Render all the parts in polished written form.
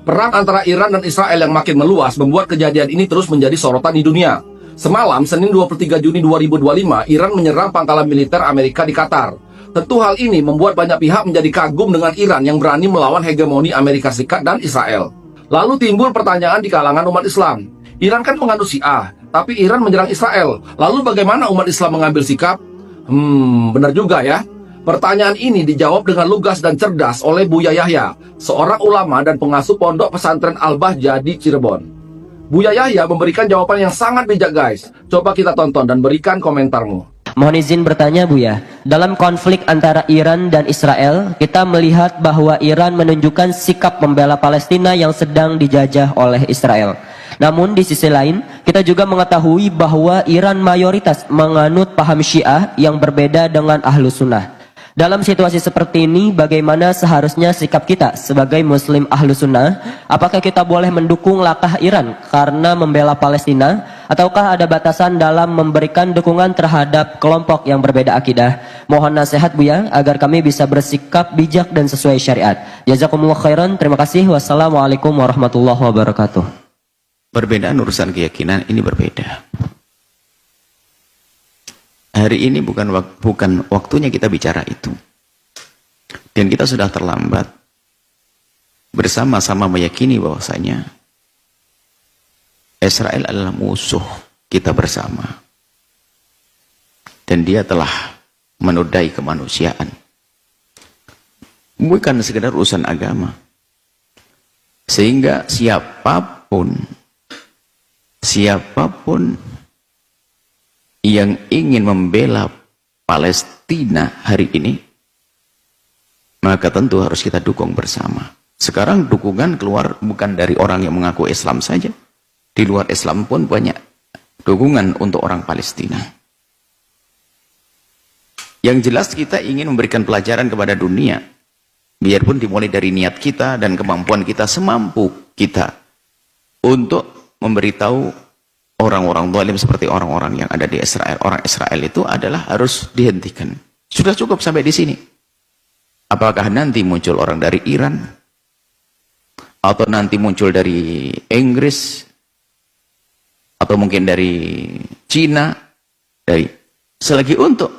Perang antara Iran dan Israel yang makin meluas membuat kejadian ini terus menjadi sorotan di dunia. Semalam, Senin 23 Juni 2025, Iran menyerang pangkalan militer Amerika di Qatar. Tentu hal ini membuat banyak pihak menjadi kagum dengan Iran yang berani melawan hegemoni Amerika Serikat dan Israel. Lalu timbul pertanyaan di kalangan umat Islam. Iran kan penganut Syiah, tapi Iran menyerang Israel. Lalu bagaimana umat Islam mengambil sikap? Benar juga ya. Pertanyaan ini dijawab dengan lugas dan cerdas oleh Buya Yahya, seorang ulama dan pengasuh pondok pesantren Al-Bahjah di Cirebon. Buya Yahya memberikan jawaban yang sangat bijak guys. Coba kita tonton dan berikan komentarmu. Mohon izin bertanya Buya, dalam konflik antara Iran dan Israel, kita melihat bahwa Iran menunjukkan sikap membela Palestina yang sedang dijajah oleh Israel. Namun di sisi lain, kita juga mengetahui bahwa Iran mayoritas menganut paham Syiah yang berbeda dengan Ahlus Sunnah. Dalam situasi seperti ini, bagaimana seharusnya sikap kita sebagai Muslim Ahlus Sunnah? Apakah kita boleh mendukung langkah Iran karena membela Palestina? Ataukah ada batasan dalam memberikan dukungan terhadap kelompok yang berbeda akidah? Mohon nasihat Buya agar kami bisa bersikap bijak dan sesuai syariat. Jazakumullah khairan. Terima kasih. Wassalamualaikum warahmatullahi wabarakatuh. Perbedaan urusan keyakinan ini berbeda. Hari ini bukan waktunya kita bicara itu. Dan kita sudah terlambat bersama-sama meyakini bahwasanya Israel adalah musuh kita bersama. Dan dia telah menodai kemanusiaan. Bukan sekedar urusan agama. Sehingga siapapun yang ingin membela Palestina hari ini, maka tentu harus kita dukung bersama. Sekarang dukungan keluar bukan dari orang yang mengaku Islam saja. Di luar Islam pun banyak dukungan untuk orang Palestina. Yang jelas kita ingin memberikan pelajaran kepada dunia. Biarpun dimulai dari niat kita dan kemampuan kita semampu kita untuk memberitahu orang-orang zalim seperti orang-orang yang ada di Israel. Orang Israel itu adalah harus dihentikan. Sudah cukup sampai di sini. Apakah nanti muncul orang dari Iran? Atau nanti muncul dari Inggris? Atau mungkin dari Cina? Selagi untuk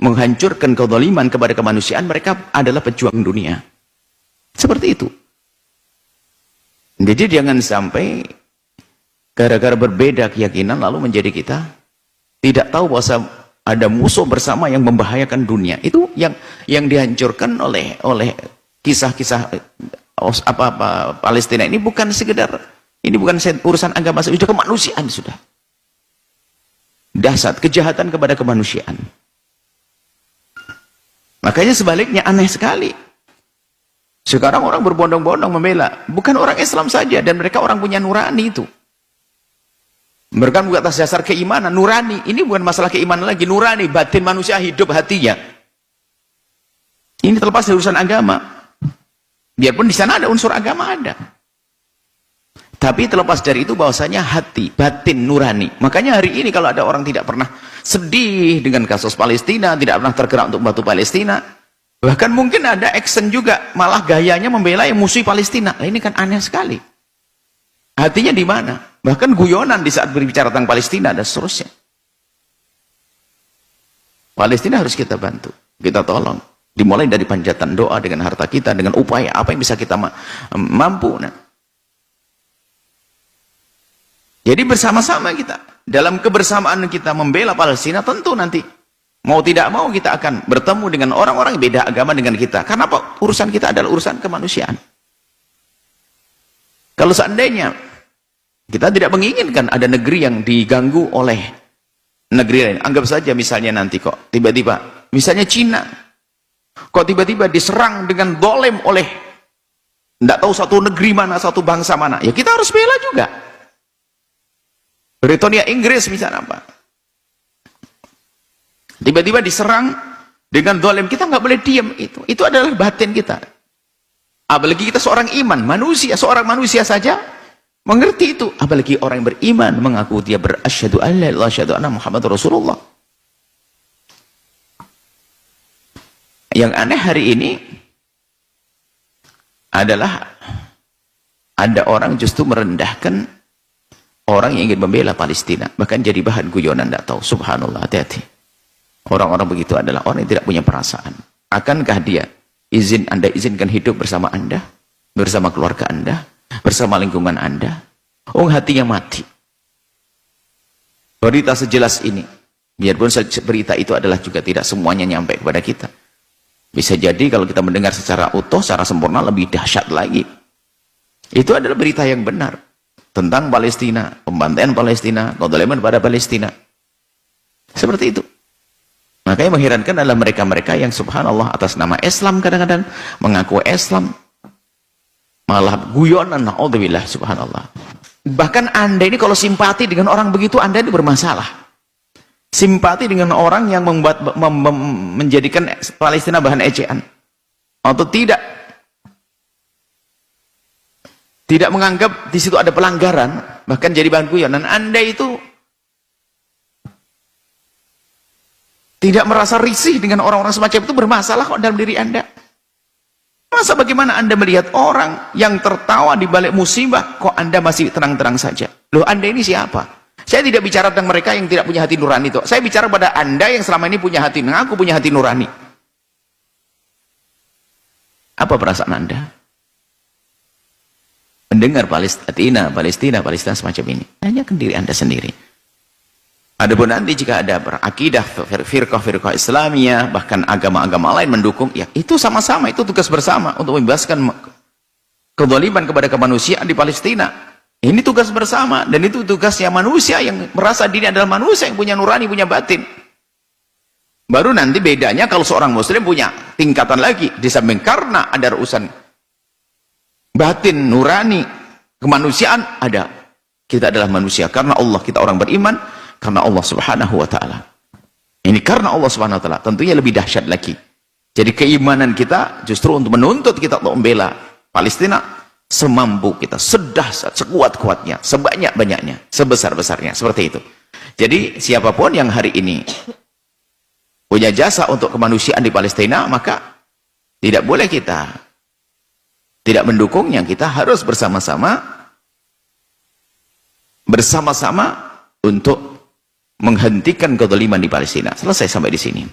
menghancurkan kezaliman kepada kemanusiaan, mereka adalah pejuang dunia. Seperti itu. Jadi jangan sampai gara-gara berbeda keyakinan lalu menjadi kita tidak tahu bahwa ada musuh bersama yang membahayakan dunia. Itu yang dihancurkan oleh kisah-kisah Palestina ini bukan sekedar, ini bukan urusan agama, sudah kemanusiaan sudah. Dahsyat kejahatan kepada kemanusiaan. Makanya sebaliknya aneh sekali. Sekarang orang berbondong-bondong membela bukan orang Islam saja, dan mereka orang punya nurani itu. Mereka bukan atas dasar keimanan, nurani. Ini bukan masalah keimanan lagi, nurani, batin manusia hidup hatinya. Ini terlepas dari urusan agama. Biarpun di sana ada unsur agama, ada. Tapi terlepas dari itu bahwasanya hati, batin, nurani. Makanya hari ini kalau ada orang tidak pernah sedih dengan kasus Palestina, tidak pernah tergerak untuk membantu Palestina, bahkan mungkin ada action juga, malah gayanya membela yang musuh Palestina. Nah, ini kan aneh sekali. Hatinya di mana? Bahkan guyonan di saat berbicara tentang Palestina dan seterusnya. Palestina harus kita bantu, kita tolong. Dimulai dari panjatan doa dengan harta kita, dengan upaya apa yang bisa kita mampu. Nah. Jadi bersama-sama kita, dalam kebersamaan kita membela Palestina, tentu nanti mau tidak mau kita akan bertemu dengan orang-orang yang beda agama dengan kita. Karena apa? Urusan kita adalah urusan kemanusiaan. Kalau seandainya kita tidak menginginkan ada negeri yang diganggu oleh negeri lain, anggap saja misalnya nanti kok tiba-tiba, misalnya Cina, kok tiba-tiba diserang dengan zalim oleh tidak tahu satu negeri mana, satu bangsa mana, ya kita harus bela juga. Britania Inggris misalnya apa, tiba-tiba diserang dengan zalim, kita nggak boleh diam. Itu adalah batin kita. Apalagi kita seorang iman, manusia, seorang manusia saja mengerti itu, apalagi orang yang beriman mengaku dia berasyhadu alla ilaha illallah asyhadu anna Muhammadar Rasulullah. Yang aneh hari ini adalah ada orang justru merendahkan orang yang ingin membela Palestina, bahkan jadi bahan guyonan. Tidak tahu, subhanallah, hati-hati. Orang-orang begitu adalah orang yang tidak punya perasaan. Akankah dia Anda izinkan hidup bersama Anda, bersama keluarga Anda, bersama lingkungan Anda? Oh, hatinya mati. Berita sejelas ini, biarpun berita itu adalah juga tidak semuanya nyampe kepada kita. Bisa jadi kalau kita mendengar secara utuh, secara sempurna, lebih dahsyat lagi. Itu adalah berita yang benar tentang Palestina, pembantaian Palestina, kezaliman pada Palestina. Seperti itu. Makanya mengherankan adalah mereka-mereka yang subhanallah atas nama Islam kadang-kadang mengaku Islam, malah guyonan, naudzubillah, subhanallah. Bahkan Anda ini kalau simpati dengan orang begitu, Anda ini bermasalah. Simpati dengan orang yang menjadikan Palestina bahan ejaan, atau tidak menganggap di situ ada pelanggaran, bahkan jadi bahan guyonan. Anda itu tidak merasa risih dengan orang-orang semacam itu, bermasalah kok dalam diri Anda. Masa bagaimana Anda melihat orang yang tertawa di balik musibah, kok Anda masih tenang-tenang saja? Loh, Anda ini siapa? Saya tidak bicara tentang mereka yang tidak punya hati nurani itu. Saya bicara pada Anda yang selama ini punya hati, mengaku punya hati nurani. Apa perasaan Anda mendengar Palestina semacam ini? Tanyakan diri Anda sendiri. Adapun nanti jika ada berakidah firqah Islamiyah, bahkan agama-agama lain mendukung, ya itu sama-sama, itu tugas bersama untuk membebaskan kezaliman kepada kemanusiaan di Palestina. Ini tugas bersama, dan itu tugasnya manusia yang merasa diri adalah manusia yang punya nurani, punya batin. Baru nanti bedanya kalau seorang muslim punya tingkatan lagi, di samping karena ada urusan batin, nurani, kemanusiaan, ada. Kita adalah manusia karena Allah, kita orang beriman karena Allah subhanahu wa ta'ala. Ini karena Allah subhanahu wa ta'ala, tentunya lebih dahsyat lagi. Jadi keimanan kita justru untuk menuntut kita untuk membela Palestina semampu kita, sedahsyat, sekuat-kuatnya, sebanyak-banyaknya, sebesar-besarnya, seperti itu. Jadi siapapun yang hari ini punya jasa untuk kemanusiaan di Palestina, maka tidak boleh kita tidak mendukungnya. Kita harus bersama-sama untuk menghentikan kezaliman di Palestina. Selesai sampai di sini.